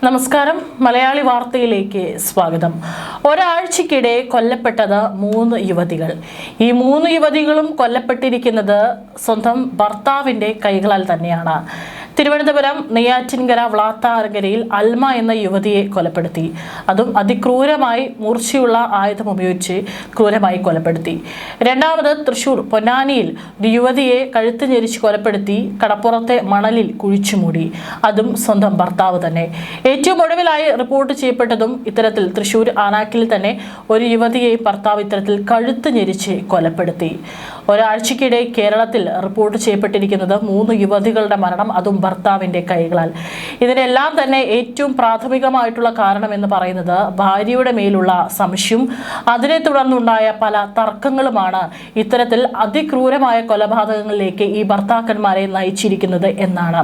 നമസ്കാരം. മലയാളി വാർത്തയിലേക്ക് സ്വാഗതം. ഒരാഴ്ചക്കിടെ കൊല്ലപ്പെട്ടത് 3 യുവതികൾ. ഈ 3 യുവതികളും കൊല്ലപ്പെട്ടിരിക്കുന്നത് സ്വന്തം ഭർത്താവിൻ്റെ കൈകളാൽ തന്നെയാണ്. തിരുവനന്തപുരം നെയ്യാറ്റിൻകര വ്ളാത്താരകരയിൽ അൽമ എന്ന യുവതിയെ കൊലപ്പെടുത്തി. അതും അതിക്രൂരമായി മൂർച്ചയുള്ള ആയുധം ഉപയോഗിച്ച് ക്രൂരമായി കൊലപ്പെടുത്തി. രണ്ടാമത് തൃശൂർ പൊന്നാനിയിൽ ഒരു യുവതിയെ കഴുത്ത് ഞെരിച്ച് കൊലപ്പെടുത്തി കടപ്പുറത്തെ മണലിൽ കുഴിച്ചുമൂടി. അതും സ്വന്തം ഭർത്താവ് തന്നെ. ഏറ്റവും ഒടുവിലായി റിപ്പോർട്ട് ചെയ്യപ്പെട്ടതും ഇത്തരത്തിൽ തൃശൂർ ആനാക്കിൽ തന്നെ ഒരു യുവതിയെ ഭർത്താവ് ഇത്തരത്തിൽ കഴുത്ത് ഞെരിച്ച് കൊലപ്പെടുത്തി. ഒരാഴ്ചക്കിടെ കേരളത്തിൽ റിപ്പോർട്ട് ചെയ്യപ്പെട്ടിരിക്കുന്നത് 3 യുവതികളുടെ മരണം, അതും ഭർത്താവിൻ്റെ കൈകളാൽ. ഇതിനെല്ലാം തന്നെ ഏറ്റവും പ്രാഥമികമായിട്ടുള്ള കാരണം എന്ന് പറയുന്നത് ഭാര്യയുടെ മേലുള്ള സംശയം, അതിനെ തുടർന്നുണ്ടായ പല തർക്കങ്ങളുമാണ് ഇത്തരത്തിൽ അതിക്രൂരമായ കൊലപാതകങ്ങളിലേക്ക് ഈ ഭർത്താക്കന്മാരെ നയിച്ചിരിക്കുന്നത് എന്നാണ്.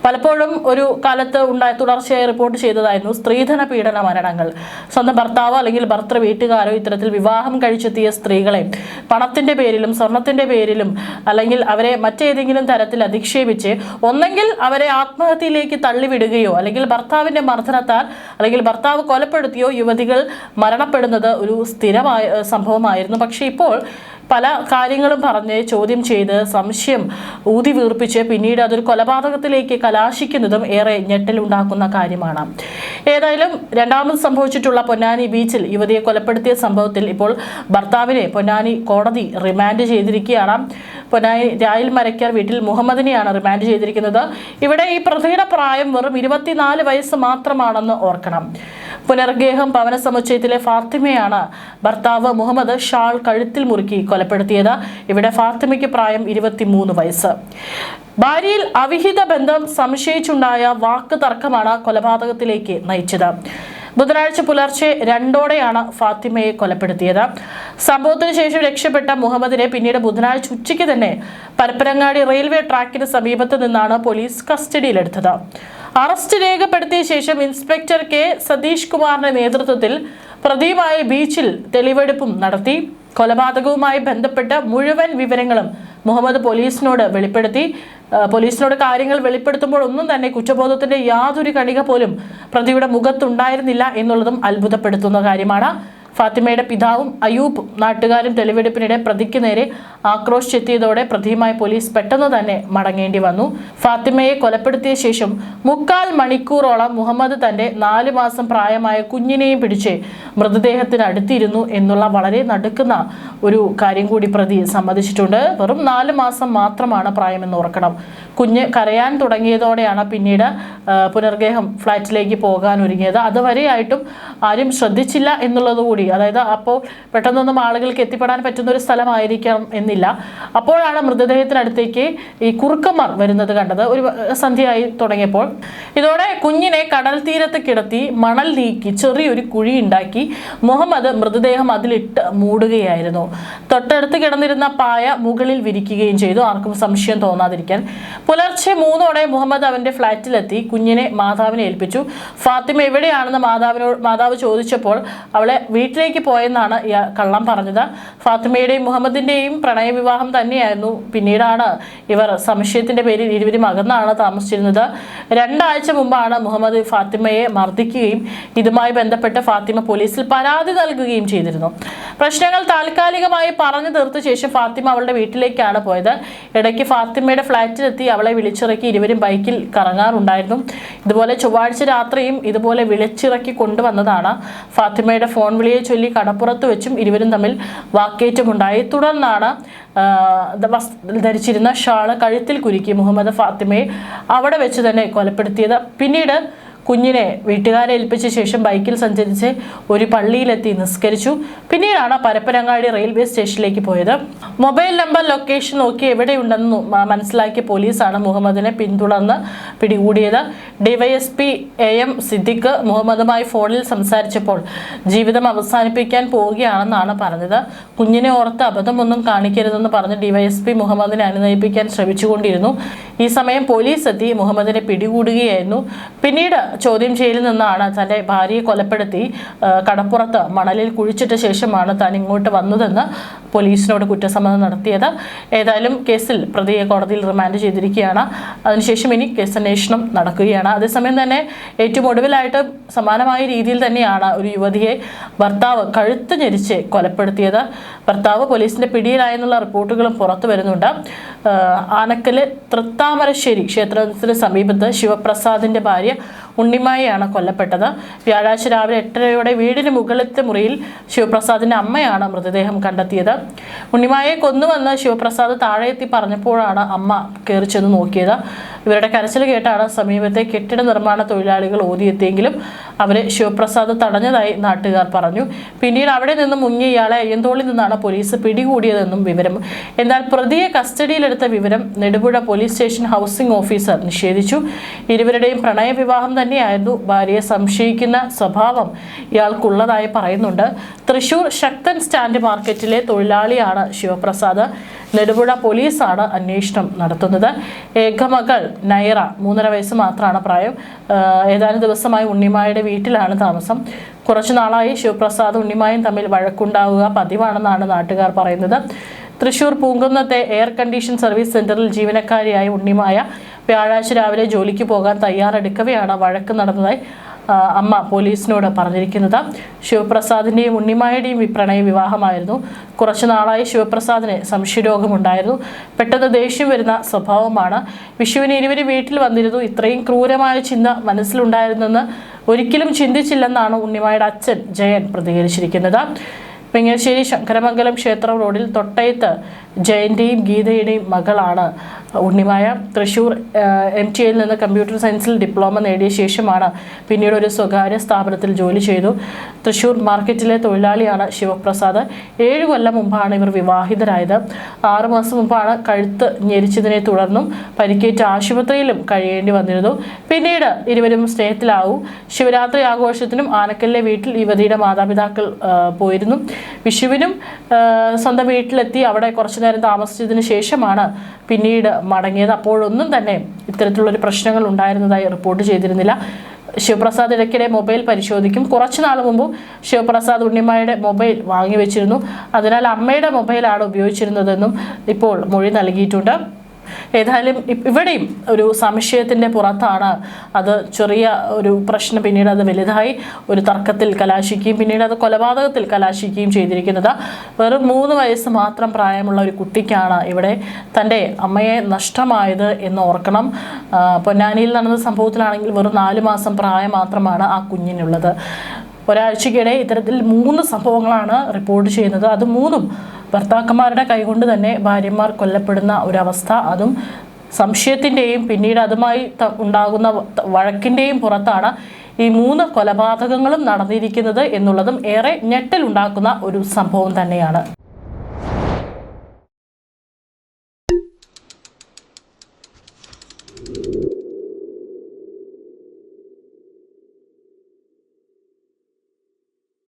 പലപ്പോഴും ഒരു കാലത്ത് തുടർച്ചയായി റിപ്പോർട്ട് ചെയ്തതായിരുന്നു സ്ത്രീധന പീഡന മരണങ്ങൾ. സ്വന്തം ഭർത്താവോ അല്ലെങ്കിൽ ഭർത്തൃ വീട്ടുകാരോ ഇത്തരത്തിൽ വിവാഹം കഴിച്ചെത്തിയ സ്ത്രീകളെ പണത്തിൻ്റെ പേരിലും സ്വർണത്തിൻ്റെ പേരിലും അല്ലെങ്കിൽ അവരെ മറ്റേതെങ്കിലും തരത്തിൽ അധിക്ഷേപിച്ച് ഒന്നെങ്കിൽ അവരെ ആത്മഹത്യയിലേക്ക് തള്ളിവിടുകയോ അല്ലെങ്കിൽ ഭർത്താവിൻ്റെ മർദ്ദനത്താൽ അല്ലെങ്കിൽ ഭർത്താവ് കൊലപ്പെടുത്തിയോ യുവതികൾ മരണപ്പെടുന്നത് ഒരു സ്ഥിരമായ സംഭവമായിരുന്നു. പക്ഷേ ഇപ്പോൾ പല കാര്യങ്ങളും പറഞ്ഞ് ചോദ്യം ചെയ്ത് സംശയം ഊതി വീർപ്പിച്ച് പിന്നീട് അതൊരു കൊലപാതകത്തിലേക്ക് കലാശിക്കുന്നതും ഏറെ ഞെട്ടലുണ്ടാക്കുന്ന കാര്യമാണ്. ഏതായാലും രണ്ടാമത് സംഭവിച്ചിട്ടുള്ള പൊന്നാനി ബീച്ചിൽ യുവതിയെ കൊലപ്പെടുത്തിയ സംഭവത്തിൽ ഇപ്പോൾ ഭർത്താവിനെ പൊന്നാനി കോടതി റിമാൻഡ് ചെയ്തിരിക്കുകയാണ്. പൊന്നാനി രായൽ മരയ്ക്കാർ വീട്ടിൽ മുഹമ്മദിനെയാണ് റിമാൻഡ് ചെയ്തിരിക്കുന്നത്. ഇവിടെ ഈ പ്രതിയുടെ പ്രായം വെറും 24 വയസ്സ് മാത്രമാണെന്ന് ഓർക്കണം. പുനർഗേഹം ഭവന സമുച്ചയത്തിലെ ഫാത്തിമയാണ് ഭർത്താവ് മുഹമ്മദ് ഷാൾ കഴുത്തിൽ മുറുക്കി കൊലപ്പെടുത്തിയത്. ഇവിടെ ഫാത്തിമയ്ക്ക് പ്രായം 23 വയസ്സ്. ഭാര്യയിൽ അവിഹിത ബന്ധം സംശയിച്ചുണ്ടായ വാക്ക് തർക്കമാണ് കൊലപാതകത്തിലേക്ക് നയിച്ചത്. ബുധനാഴ്ച പുലർച്ചെ 2ഓടെയാണ് ഫാത്തിമയെ കൊലപ്പെടുത്തിയത്. സംഭവത്തിന് ശേഷം രക്ഷപ്പെട്ട മുഹമ്മദിനെ പിന്നീട് ബുധനാഴ്ച ഉച്ചയ്ക്ക് തന്നെ പരപ്പനങ്ങാടി റെയിൽവേ ട്രാക്കിന് സമീപത്ത് നിന്നാണ് പോലീസ് കസ്റ്റഡിയിലെടുത്തത്. അറസ്റ്റ് രേഖപ്പെടുത്തിയ ശേഷം ഇൻസ്പെക്ടർ കെ സതീഷ് കുമാറിന്റെ നേതൃത്വത്തിൽ പ്രതിയുമായി ബീച്ചിൽ തെളിവെടുപ്പും നടത്തി. കൊലപാതകവുമായി ബന്ധപ്പെട്ട മുഴുവൻ വിവരങ്ങളും മുഹമ്മദ് പോലീസിനോട് കാര്യങ്ങൾ വെളിപ്പെടുത്തുമ്പോൾ ഒന്നും തന്നെ കുറ്റബോധത്തിന്റെ യാതൊരു കണിക പോലും പ്രതിയുടെ മുഖത്തുണ്ടായിരുന്നില്ല എന്നുള്ളതും അത്ഭുതപ്പെടുത്തുന്ന കാര്യമാണ്. ഫാത്തിമയുടെ പിതാവും അയൂബ് നാട്ടുകാരും തെളിവെടുപ്പിനിടെ പ്രതിക്ക് നേരെ ആക്രോശിച്ചെത്തിയതോടെ പ്രതിയുമായി പോലീസ് പെട്ടെന്ന് തന്നെ മടങ്ങേണ്ടി വന്നു. ഫാത്തിമയെ കൊലപ്പെടുത്തിയ ശേഷം 3/4 മണിക്കൂറോളം മുഹമ്മദ് തന്റെ 4 മാസം പ്രായമായ കുഞ്ഞിനെയും പിടിച്ച് മൃതദേഹത്തിന് അടുത്തിരുന്നു എന്നുള്ള വളരെ നടുക്കുന്ന ഒരു കാര്യം കൂടി പ്രതി സമ്മതിച്ചിട്ടുണ്ട്. വെറും 4 മാസം മാത്രമാണ് പ്രായമെന്ന് ഓർക്കണം. കുഞ്ഞ് കരയാൻ തുടങ്ങിയതോടെയാണ് പിന്നീട് പുനർഗേഹം ഫ്ലാറ്റിലേക്ക് പോകാൻ ഒരുങ്ങിയത്. അതുവരെയായിട്ടും ആരും ശ്രദ്ധിച്ചില്ല എന്നുള്ളതുകൂടി, അതായത് അപ്പോൾ പെട്ടെന്നൊന്നും ആളുകൾക്ക് എത്തിപ്പെടാൻ പറ്റുന്ന ഒരു സ്ഥലമായിരിക്കണം എന്നില്ല. അപ്പോഴാണ് മൃതദേഹത്തിനടുത്തേക്ക് ഈ കുറുക്കന്മാർ വരുന്നത് കണ്ടത്, ഒരു സന്ധ്യയായി തുടങ്ങിയപ്പോൾ. ഇതോടെ കുഞ്ഞിനെ കടൽ തീരത്ത് കിടത്തി മണൽ നീക്കി ചെറിയൊരു കുഴി ഉണ്ടാക്കി മുഹമ്മദ് മൃതദേഹം അതിലിട്ട് മൂടുകയായിരുന്നു. തൊട്ടടുത്ത് കിടന്നിരുന്ന പായ മുകളിൽ വിരിക്കുകയും ചെയ്തു, ആർക്കും സംശയം തോന്നാതിരിക്കാൻ. പുലർച്ചെ 3ഓടെ മുഹമ്മദ് അവന്റെ ഫ്ലാറ്റിലെത്തി കുഞ്ഞിനെ മാതാവിനെ ഏൽപ്പിച്ചു. ഫാത്തിമ എവിടെയാണെന്ന് മാതാവ് ചോദിച്ചപ്പോൾ അവളെ വീട്ടിലേക്ക് പോയെന്നാണ് കള്ളം പറഞ്ഞത്. ഫാത്തിമയുടെയും മുഹമ്മദിന്റെയും പ്രണയവിവാഹം തന്നെയായിരുന്നു. പിന്നീടാണ് ഇവർ സംശയത്തിന്റെ പേരിൽ ഇരുവരും അകന്നാണ് താമസിച്ചിരുന്നത്. 2 ആഴ്ച മുമ്പാണ് മുഹമ്മദ് ഫാത്തിമയെ മർദ്ദിക്കുകയും ഇതുമായി ബന്ധപ്പെട്ട് ഫാത്തിമ പോലീസിൽ പരാതി നൽകുകയും ചെയ്തിരുന്നു. പ്രശ്നങ്ങൾ താൽക്കാലികമായി പറഞ്ഞു തീർത്ത ശേഷം ഫാത്തിമ അവളുടെ വീട്ടിലേക്കാണ് പോയത്. ഇടയ്ക്ക് ഫാത്തിമയുടെ ഫ്ലാറ്റിലെത്തി അവളെ വിളിച്ചിറക്കി ഇരുവരും ബൈക്കിൽ കറങ്ങാറുണ്ടായിരുന്നു. ഇതുപോലെ ചൊവ്വാഴ്ച രാത്രിയും ഇതുപോലെ വിളിച്ചിറക്കി കൊണ്ടുവന്നതാണ്. ഫാത്തിമയുടെ ഫോൺ വിളിയെ ചൊല്ലി കടപ്പുറത്ത് വെച്ചും ഇരുവരും തമ്മിൽ വാക്കേറ്റമുണ്ടായി. തുടർന്നാണ് ധരിച്ചിരുന്ന ഷാള് കഴുത്തിൽ കുരുക്കി മുഹമ്മദ് ഫാത്തിമയെ അവിടെ വെച്ച് തന്നെ കൊലപ്പെടുത്തിയത്. പിന്നീട് കുഞ്ഞിനെ വീട്ടുകാരെ ഏൽപ്പിച്ച ശേഷം ബൈക്കിൽ സഞ്ചരിച്ച് ഒരു പള്ളിയിലെത്തി നിസ്കരിച്ചു. പിന്നീടാണ് പരപ്പനങ്ങാടി റെയിൽവേ സ്റ്റേഷനിലേക്ക് പോയത്. മൊബൈൽ നമ്പർ ലൊക്കേഷൻ നോക്കി എവിടെയുണ്ടെന്ന് മനസ്സിലാക്കിയ പോലീസാണ് മുഹമ്മദിനെ പിന്തുടർന്ന് പിടികൂടിയത്. ഡിവൈഎസ്പി AM സിദ്ദിഖ് മുഹമ്മദുമായി ഫോണിൽ സംസാരിച്ചപ്പോൾ ജീവിതം അവസാനിപ്പിക്കാൻ പോവുകയാണെന്നാണ് പറഞ്ഞത്. കുഞ്ഞിനെ ഓർത്ത് അബദ്ധമൊന്നും കാണിക്കരുതെന്ന് പറഞ്ഞ് ഡിവൈഎസ്പി മുഹമ്മദിനെ അനുനയിപ്പിക്കാൻ ശ്രമിച്ചുകൊണ്ടിരുന്നു. ഈ സമയം പോലീസ് എത്തി മുഹമ്മദിനെ പിടികൂടുകയായിരുന്നു. പിന്നീട് ചോദ്യം ചെയ്യലിൽ നിന്നാണ് തൻ്റെ ഭാര്യയെ കൊലപ്പെടുത്തി കടപ്പുറത്ത് മണലിൽ കുഴിച്ചിട്ട ശേഷമാണ് താൻ ഇങ്ങോട്ട് വന്നതെന്ന് പോലീസിനോട് കുറ്റസമ്മതം നടത്തിയത്. ഏതായാലും കേസിൽ പ്രതിയെ കോടതിയിൽ റിമാൻഡ് ചെയ്തിരിക്കുകയാണ്. അതിനുശേഷം ഇനി കേസന്വേഷണം നടക്കുകയാണ്. അതേസമയം തന്നെ ഏറ്റവും ഒടുവിലായിട്ട് സമാനമായ രീതിയിൽ തന്നെയാണ് ഒരു യുവതിയെ ഭർത്താവ് കഴുത്ത് ഞെരിച്ച് കൊലപ്പെടുത്തിയത്. ഭർത്താവ് പോലീസിന്റെ പിടിയിലായെന്നുള്ള റിപ്പോർട്ടുകളും പുറത്തു വരുന്നുണ്ട്. ആനക്കല് തൃത്താമരശ്ശേരി ക്ഷേത്രത്തിന് സമീപത്ത് ശിവപ്രസാദിന്റെ ഭാര്യ ഉണ്ണിമായയാണ് കൊല്ലപ്പെട്ടത്. വ്യാഴാഴ്ച രാവിലെ 8:30 വീടിന് മുകളിലത്തെ മുറിയിൽ ശിവപ്രസാദിന്റെ അമ്മയാണ് മൃതദേഹം കണ്ടെത്തിയത്. ഉണ്ണിമായയെ കൊന്നുവന്ന് ശിവപ്രസാദ് താഴെ എത്തി പറഞ്ഞപ്പോഴാണ് അമ്മ കയറി ചെന്ന് നോക്കിയത്. ഇവരുടെ കരച്ചിൽ കേട്ടാണ് സമീപത്തെ കെട്ടിട നിർമ്മാണ തൊഴിലാളികൾ ഓടിയെത്തിയെങ്കിലും അവരെ ശിവപ്രസാദ് തടഞ്ഞതായി നാട്ടുകാർ പറഞ്ഞു. പിന്നീട് അവിടെ നിന്നും മുങ്ങിയ ഇയാളെ അയ്യന്തോളിൽ നിന്നാണ് പോലീസ് പിടികൂടിയതെന്നും വിവരം. എന്നാൽ പ്രതിയെ കസ്റ്റഡിയിലെടുത്ത വിവരം Nedupuzha police station housing officer നിഷേധിച്ചു. ഇരുവരുടെയും പ്രണയവിവാഹം തന്നെയായിരുന്നു. ഭാര്യയെ സംശയിക്കുന്ന സ്വഭാവം ഇയാൾക്കുള്ളതായി പറയുന്നുണ്ട്. തൃശൂർ ശക്തൻ സ്റ്റാൻഡ് മാർക്കറ്റിലെ തൊഴിലാളിയാണ് ശിവപ്രസാദ്. നെടുപുഴ പോലീസാണ് അന്വേഷണം നടത്തുന്നത്. ഏകമകൾ നൈറ 3.5 വയസ്സ് മാത്രമാണ് പ്രായം. ഏതാനും ദിവസമായി ഉണ്ണിമായുടെ വീട്ടിലാണ് താമസം. കുറച്ചു നാളായി ശിവപ്രസാദ് ഉണ്ണിമായും തമ്മിൽ വഴക്കുണ്ടാവുക പതിവാണെന്നാണ് നാട്ടുകാർ പറയുന്നത്. തൃശൂർ പൂങ്കുന്നത്തെ എയർ കണ്ടീഷൻ സർവീസ് സെന്ററിൽ ജീവനക്കാരിയായ ഉണ്ണിമായ വ്യാഴാഴ്ച രാവിലെ ജോലിക്ക് പോകാൻ തയ്യാറെടുക്കവെയാണ് വഴക്ക് നടന്നതായി അമ്മ പോലീസിനോട് പറഞ്ഞിരിക്കുന്നത്. ശിവപ്രസാദിന്റെയും ഉണ്ണിമായുടെയും പ്രണയ വിവാഹമായിരുന്നു. കുറച്ചു നാളായി ശിവപ്രസാദിന് സംശയരോഗമുണ്ടായിരുന്നു. പെട്ടെന്ന് ദേഷ്യം വരുന്ന സ്വഭാവമാണ്. വിഷുവിന് ഇരുവരും വീട്ടിൽ വന്നിരുന്നു. ഇത്രയും ക്രൂരമായ ചിന്ത മനസ്സിലുണ്ടായിരുന്നെന്ന് ഒരിക്കലും ചിന്തിച്ചില്ലെന്നാണ് ഉണ്ണിമായുടെ അച്ഛൻ ജയൻ പ്രതികരിച്ചിരിക്കുന്നത്. വെങ്ങേശ്ശേരി ശങ്കരമംഗലം ക്ഷേത്രം റോഡിൽ തൊട്ടയത്ത് ജയന്റെയും ഗീതയുടെയും മകളാണ് ഉണ്ണിമായ. തൃശൂർ MTയിൽ നിന്ന് കമ്പ്യൂട്ടർ സയൻസിൽ ഡിപ്ലോമ നേടിയ ശേഷമാണ് പിന്നീട് ഒരു സ്വകാര്യ സ്ഥാപനത്തിൽ ജോലി ചെയ്തു. തൃശൂർ മാർക്കറ്റിലെ തൊഴിലാളിയാണ് ശിവപ്രസാദ്. 7 കൊല്ലം മുമ്പാണ് ഇവർ വിവാഹിതരായത്. 6 മാസം മുമ്പാണ് കഴുത്ത് ഞെരിച്ചതിനെ തുടർന്നും പരിക്കേറ്റ് ആശുപത്രിയിലും കഴിയേണ്ടി വന്നിരുന്നു. പിന്നീട് ഇരുവരും സ്നേഹത്തിലാവും. ശിവരാത്രി ആഘോഷത്തിനും ആനക്കലിലെ വീട്ടിൽ യുവതിയുടെ മാതാപിതാക്കൾ പോയിരുന്നു. വിഷുവിനും സ്വന്തം വീട്ടിലെത്തി അവിടെ കുറച്ചു നേരം താമസിച്ചതിന് ശേഷമാണ് പിന്നീട് മടങ്ങിയത്. അപ്പോഴൊന്നും തന്നെ ഇത്തരത്തിലുള്ളൊരു പ്രശ്നങ്ങൾ ഉണ്ടായിരുന്നതായി റിപ്പോർട്ട് ചെയ്തിരുന്നില്ല. ശിവപ്രസാദ് ഇടയ്ക്കിടെ മൊബൈൽ പരിശോധിക്കും. കുറച്ചു നാൾ മുമ്പ് ശിവപ്രസാദ് ഉണ്ണിമായുടെ മൊബൈൽ വാങ്ങിവെച്ചിരുന്നു. അതിനാൽ അമ്മയുടെ മൊബൈലാണ് ഉപയോഗിച്ചിരുന്നതെന്നും ഇപ്പോൾ മൊഴി നൽകിയിട്ടുണ്ട്. ഏതായാലും ഇവിടെയും ഒരു സംശയത്തിൻ്റെ പുറത്താണ് അത് ചെറിയ ഒരു പ്രശ്നം പിന്നീട് അത് വലുതായി ഒരു തർക്കത്തിൽ കലാശിക്കുകയും പിന്നീട് അത് കൊലപാതകത്തിൽ കലാശിക്കുകയും ചെയ്തിരിക്കുന്നത്. വെറും 3 വയസ്സ് മാത്രം പ്രായമുള്ള ഒരു കുട്ടിക്കാണ് ഇവിടെ തൻ്റെ അമ്മയെ നഷ്ടമായത് എന്ന് ഓർക്കണം. പൊന്നാനിയിൽ നടന്ന സംഭവത്തിലാണെങ്കിൽ വെറും 4 മാസം പ്രായം മാത്രമാണ് ആ കുഞ്ഞിനുള്ളത്. ഒരാഴ്ചയ്ക്കിടെ ഇത്തരത്തിൽ 3 സംഭവങ്ങളാണ് റിപ്പോർട്ട് ചെയ്യുന്നത്. അത് 3ഉം ഭർത്താക്കന്മാരുടെ കൈകൊണ്ട് തന്നെ ഭാര്യമാർ കൊല്ലപ്പെടുന്ന ഒരവസ്ഥ. അതും സംശയത്തിൻ്റെയും പിന്നീട് അതുമായി ഉണ്ടാകുന്ന വഴക്കിൻ്റെയും പുറത്താണ് ഈ 3 കൊലപാതകങ്ങളും നടന്നിരിക്കുന്നത് എന്നുള്ളതും ഏറെ ഞെട്ടലുണ്ടാക്കുന്ന ഒരു സംഭവം തന്നെയാണ്.